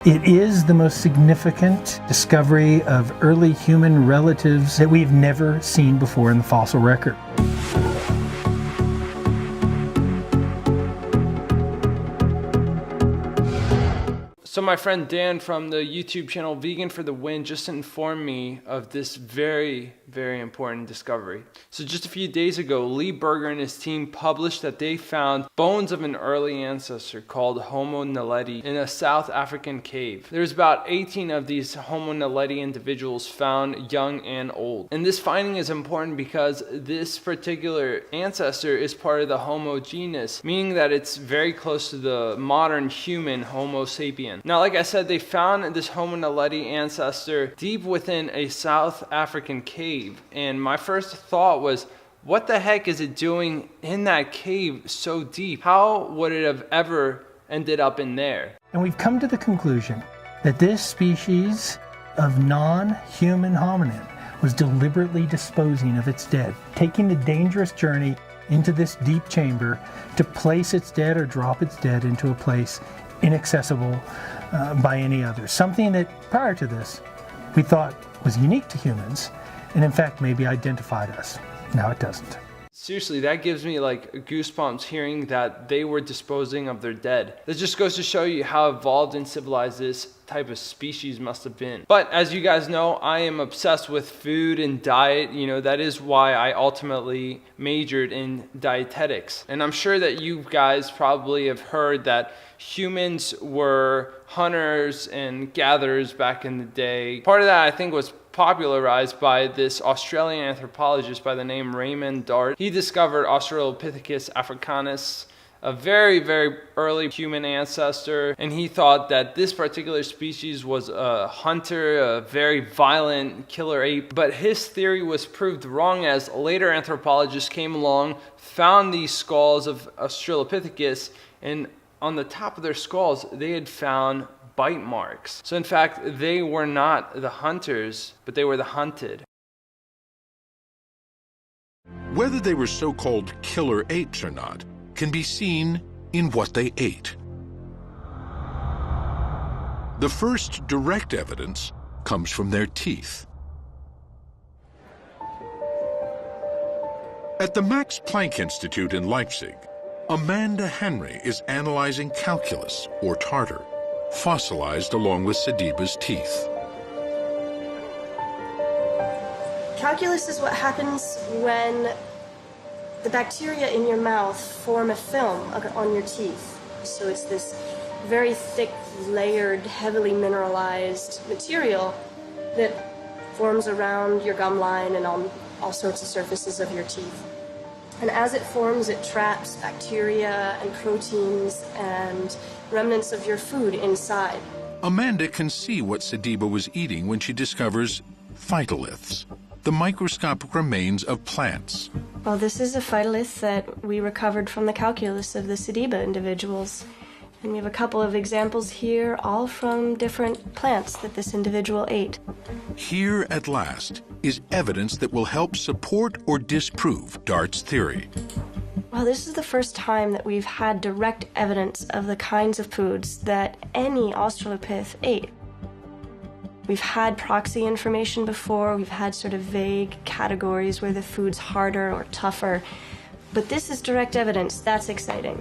It is the most significant discovery of early human relatives that we've never seen before in the fossil record. So my friend Dan from the YouTube channel Vegan for the Win just informed me of this very important discovery. So just a few days ago, Lee Berger and his team published that they found bones of an early ancestor called Homo naledi in a South African cave. There's about 18 of these Homo naledi individuals found, young and old. And this finding is important because this particular ancestor is part of the Homo genus, meaning that it's very close to the modern human Homo sapien. Now, like I said, they found this Homo naledi ancestor deep within a South African cave. And my first thought was, what the heck is it doing in that cave so deep? How would it have ever ended up in there? And we've come to the conclusion that this species of non-human hominid was deliberately disposing of its dead, taking the dangerous journey into this deep chamber to place its dead or drop its dead into a place inaccessible by any other. Something that prior to this we thought was unique to humans and in fact maybe identified us. Now it doesn't. Seriously, that gives me like goosebumps hearing that they were disposing of their dead. That just goes to show you how evolved and civilized this type of species must have been. But as you guys know, I am obsessed with food and diet. You know, that is why I ultimately majored in dietetics. And I'm sure that you guys probably have heard that humans were hunters and gatherers back in the day. Part of that, I think, was popularized by this Australian anthropologist by the name Raymond Dart. He discovered Australopithecus africanus, a very early human ancestor, and he thought that this particular species was a hunter, a very violent killer ape. But his theory was proved wrong as later anthropologists came along, found these skulls of Australopithecus, and on the top of their skulls they had found bite marks. So in fact, they were not the hunters, but they were the hunted. Whether they were so-called killer apes or not can be seen in what they ate. The first direct evidence comes from their teeth. At the Max Planck Institute in Leipzig, Amanda Henry is analyzing calculus, or tartar, fossilized along with Sediba's teeth. Calculus is what happens when the bacteria in your mouth form a film on your teeth. So it's this very thick, layered, heavily mineralized material that forms around your gum line and on all sorts of surfaces of your teeth. And as it forms, it traps bacteria and proteins and remnants of your food inside. Amanda can see what Sediba was eating when she discovers phytoliths, the microscopic remains of plants. Well, this is a phytolith that we recovered from the calculus of the Sediba individuals. And we have a couple of examples here, all from different plants that this individual ate. Here, at last, is evidence that will help support or disprove Dart's theory. Well, this is the first time that we've had direct evidence of the kinds of foods that any Australopith ate. We've had proxy information before, we've had sort of vague categories where the food's harder or tougher, but this is direct evidence. That's exciting.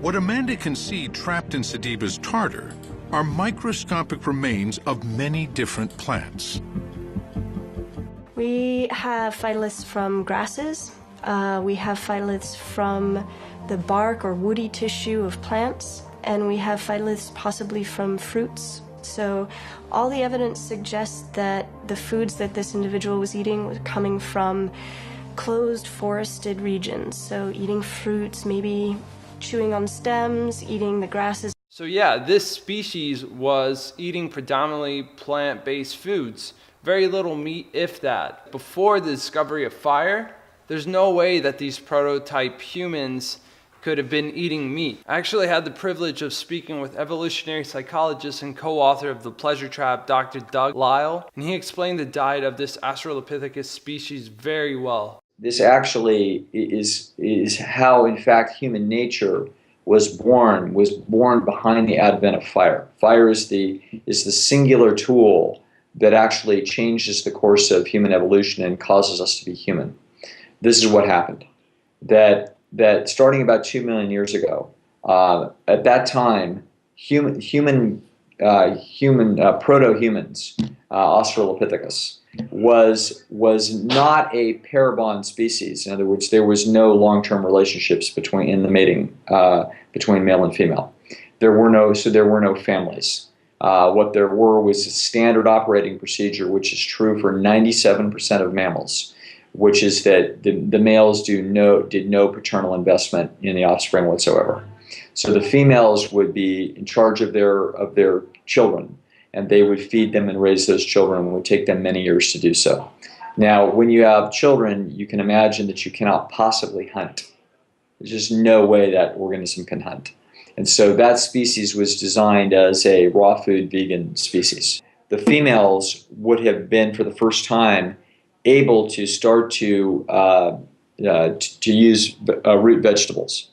What Amanda can see trapped in Sediba's tartar are microscopic remains of many different plants. We have phytoliths from grasses. We have phytoliths from the bark or woody tissue of plants, and we have phytoliths possibly from fruits. So all the evidence suggests that the foods that this individual was eating were coming from closed forested regions. So eating fruits, maybe chewing on stems, eating the grasses. So yeah, this species was eating predominantly plant-based foods. Very little meat, if that. Before the discovery of fire, there's no way that these prototype humans could have been eating meat. I actually had the privilege of speaking with evolutionary psychologist and co-author of The Pleasure Trap, Dr. Doug Lisle, and he explained the diet of this Australopithecus species very well. This actually is how, in fact, human nature was born behind the advent of fire. Fire is the singular tool that actually changes the course of human evolution and causes us to be human. This is what happened. That starting about 2 million years ago, at that time, proto-humans, Australopithecus, was not a pair-bond species. In other words, there was no long-term relationships in the mating between male and female. There were no families. What there was a standard operating procedure, which is true for 97% of mammals, which is that the males did no paternal investment in the offspring whatsoever. So the females would be in charge of their children, and they would feed them and raise those children, and it would take them many years to do so. Now, when you have children, you can imagine that you cannot possibly hunt. There's just no way that organism can hunt. And so that species was designed as a raw food vegan species. The females would have been, for the first time, able to start to use root vegetables.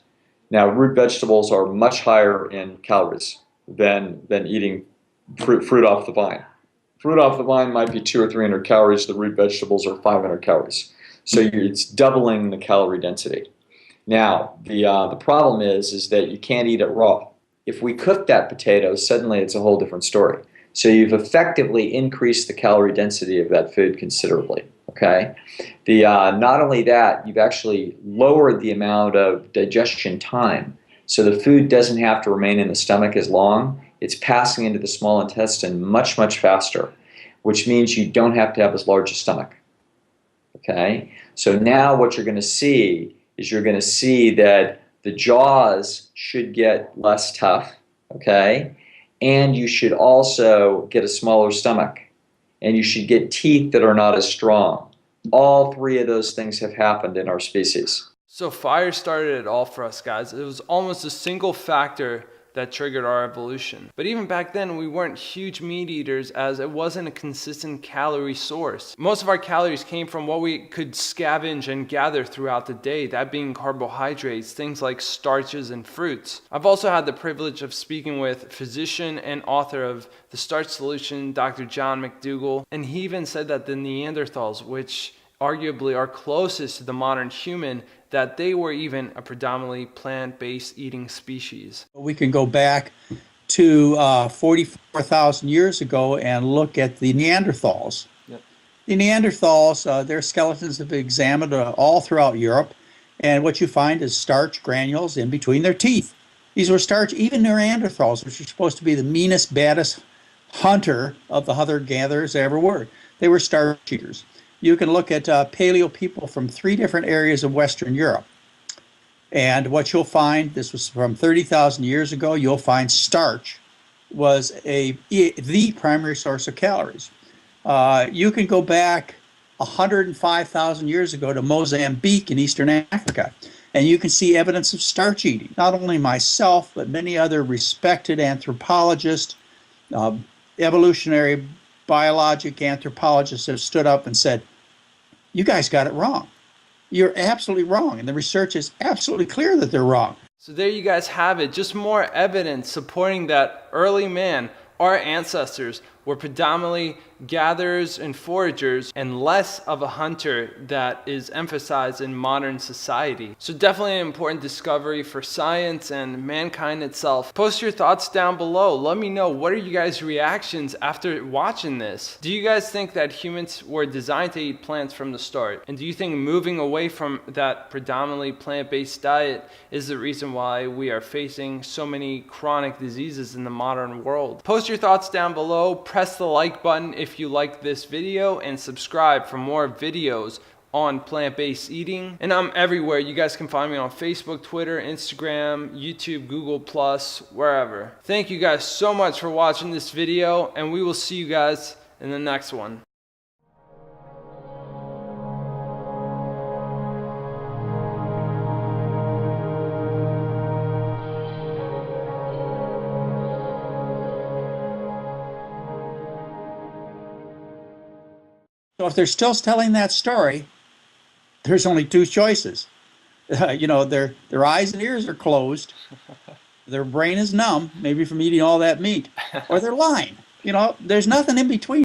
Now, root vegetables are much higher in calories than eating fruit off the vine. Fruit off the vine might be 200 or 300 calories. The root vegetables are 500 calories. So it's doubling the calorie density. Now, the problem is that you can't eat it raw. If we cook that potato, suddenly it's a whole different story. So you've effectively increased the calorie density of that food considerably. Okay. Not only that, you've actually lowered the amount of digestion time. So the food doesn't have to remain in the stomach as long. It's passing into the small intestine much, much faster, which means you don't have to have as large a stomach. Okay. So now what you're going to see is that the jaws should get less tough. Okay. And you should also get a smaller stomach. And you should get teeth that are not as strong. All three of those things have happened in our species. So fire started it all for us, guys. It was almost a single factor that triggered our evolution. But even back then, we weren't huge meat eaters, as it wasn't a consistent calorie source. Most of our calories came from what we could scavenge and gather throughout the day, that being carbohydrates, things like starches and fruits. I've also had the privilege of speaking with physician and author of The Starch Solution, Dr. John McDougall, and he even said that the Neanderthals, which arguably are closest to the modern human, that they were even a predominantly plant-based eating species. We can go back to 44,000 years ago and look at the Neanderthals. Yep. The Neanderthals, their skeletons have been examined all throughout Europe, and what you find is starch granules in between their teeth. These were starch, even Neanderthals, which are supposed to be the meanest, baddest hunter of the hunter-gatherers there ever were. They were starch eaters. You can look at paleo people from 3 different areas of Western Europe. And what you'll find, this was from 30,000 years ago, you'll find starch was the primary source of calories. You can go back 105,000 years ago to Mozambique in Eastern Africa, and you can see evidence of starch eating. Not only myself, but many other respected anthropologists, evolutionary biologic anthropologists have stood up and said, you guys got it wrong. You're absolutely wrong. And the research is absolutely clear that they're wrong. So there you guys have it. Just more evidence supporting that early man, our ancestors, were predominantly gatherers and foragers and less of a hunter that is emphasized in modern society. So definitely an important discovery for science and mankind itself. Post your thoughts down below. Let me know, what are you guys' reactions after watching this? Do you guys think that humans were designed to eat plants from the start? And do you think moving away from that predominantly plant-based diet is the reason why we are facing so many chronic diseases in the modern world? Post your thoughts down below. Press the like button if you like this video, and subscribe for more videos on plant-based eating. And I'm everywhere. You guys can find me on Facebook, Twitter, Instagram, YouTube, Google+, wherever. Thank you guys so much for watching this video, and we will see you guys in the next one. So if they're still telling that story, there's only 2 choices. Their eyes and ears are closed, their brain is numb, maybe from eating all that meat, or they're lying. You know, there's nothing in between.